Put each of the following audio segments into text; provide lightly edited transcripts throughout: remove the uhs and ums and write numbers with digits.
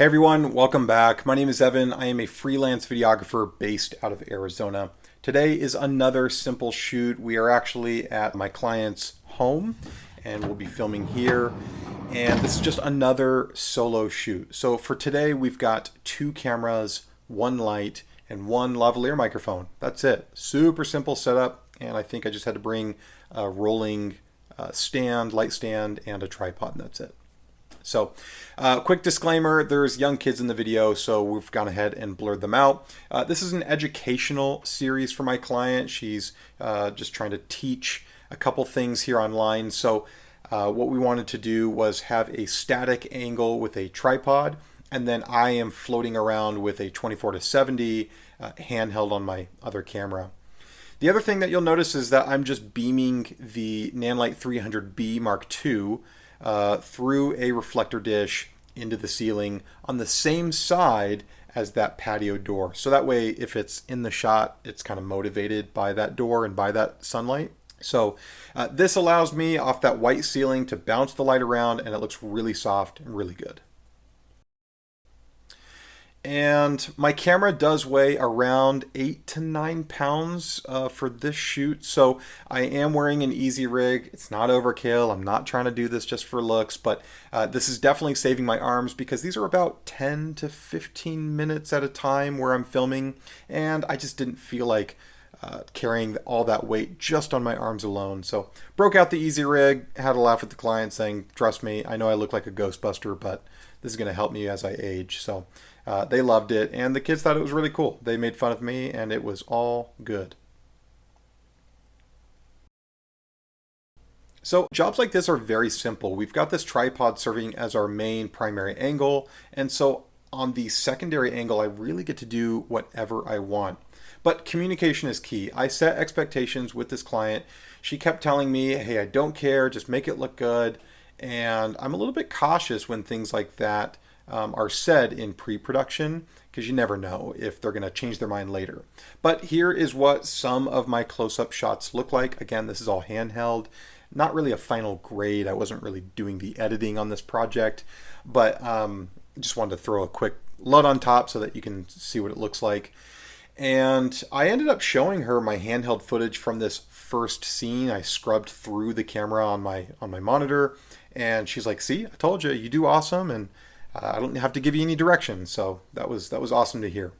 Hey everyone, welcome back. My name is Evan. I am a freelance videographer based out of Arizona. Today is another simple shoot. We are actually at my client's home and we'll be filming here. And this is just another solo shoot. So for today, we've got two cameras, one light, and one lavalier microphone. That's it. Super simple setup. And I think I just had to bring a rolling stand, light stand, and a tripod, and that's it. So, quick disclaimer, there's young kids in the video, so we've gone ahead and blurred them out. This is an educational series for my client. She's just trying to teach a couple things here online. So, what we wanted to do was have a static angle with a tripod, and then I am floating around with a 24-70 handheld on my other camera. The other thing that you'll notice is that I'm just beaming the Nanlite 300B Mark II through a reflector dish into the ceiling on the same side as that patio door. So that way, if it's in the shot, it's kind of motivated by that door and by that sunlight. So this allows me off that white ceiling to bounce the light around, and it looks really soft and really good. And my camera does weigh around 8 to 9 pounds for this shoot. So I am wearing an easy rig. It's not overkill. I'm not trying to do this just for looks, but this is definitely saving my arms because these are about 10 to 15 minutes at a time where I'm filming. And I just didn't feel like carrying all that weight just on my arms alone. So broke out the easy rig, had a laugh with the client saying, trust me, I know I look like a Ghostbuster, but this is going to help me as I age. So they loved it, and the kids thought it was really cool. They made fun of me, and it was all good. So jobs like this are very simple. We've got this tripod serving as our main primary angle, and so on the secondary angle, I really get to do whatever I want. But communication is key. I set expectations with this client. She kept telling me, hey, I don't care, just make it look good. And I'm a little bit cautious when things like that are said in pre-production because you never know if they're going to change their mind later. But here is what some of my close-up shots look like. Again, this is all handheld, not really a final grade. I wasn't really doing the editing on this project, but just wanted to throw a quick LUT on top so that you can see what it looks like. And I ended up showing her my handheld footage from this first scene. I scrubbed through the camera on my monitor, and she's like, see, I told you, you do awesome, and I don't have to give you any direction. So that was awesome to hear.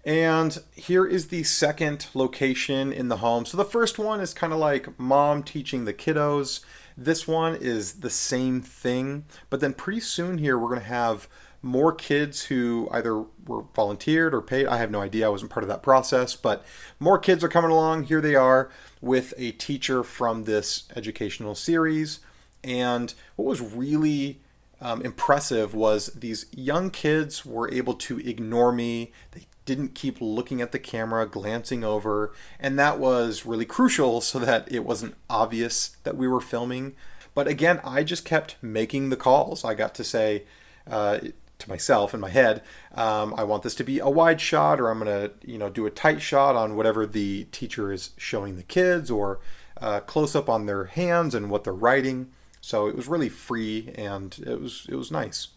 And here is the second location in the home. So the first one is kind of like mom teaching the kiddos. This one is the same thing, but then pretty soon here we're going to have more kids who either were volunteered or paid. I have no idea. I wasn't part of that process, but more kids are coming along. Here they are with a teacher from this educational series. And what was really impressive was these young kids were able to ignore me. They didn't keep looking at the camera, glancing over, and that was really crucial so that it wasn't obvious that we were filming. But again, I just kept making the calls. I got to say to myself in my head, I want this to be a wide shot, or I'm going to do a tight shot on whatever the teacher is showing the kids, or close up on their hands and what they're writing. So it was really free, and it was nice.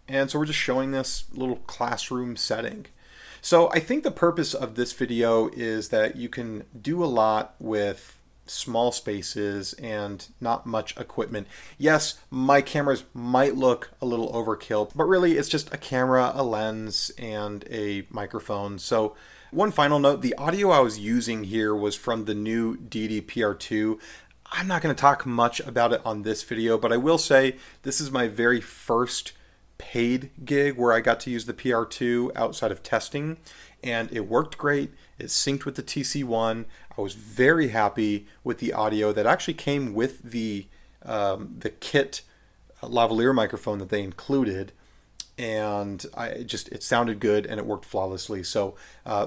And so we're just showing this little classroom setting. So I think the purpose of this video is that you can do a lot with small spaces and not much equipment. Yes, my cameras might look a little overkill, but really it's just a camera, a lens, and a microphone. So one final note, the audio I was using here was from the new Deity PR-2. I'm not going to talk much about it on this video, but I will say this is my very first paid gig where I got to use the PR-2 outside of testing, and it worked great. It synced with the TC1. I was very happy with the audio that actually came with the kit lavalier microphone that they included, and it sounded good and it worked flawlessly. So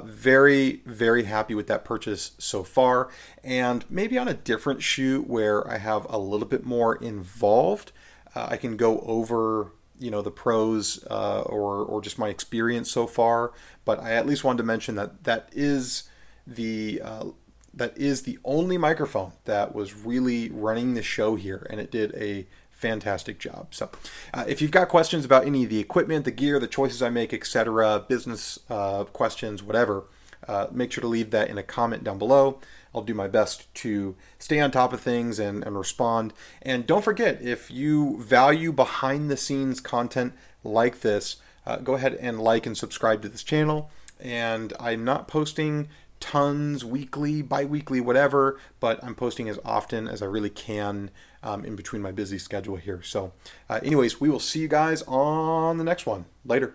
very, very happy with that purchase so far. And maybe on a different shoot where I have a little bit more involved, I can go over the pros or just my experience so far. But I at least wanted to mention that is the that is the only microphone that was really running the show here, and it did a fantastic job. So if you've got questions about any of the equipment, the gear, the choices I make, etc., business questions, whatever, make sure to leave that in a comment down below. I'll do my best to stay on top of things and respond. And don't forget, if you value behind the scenes content like this, go ahead and like and subscribe to this channel. And I'm not posting tons weekly, bi-weekly, whatever, but I'm posting as often as I really can in between my busy schedule here. So anyways, we will see you guys on the next one. Later.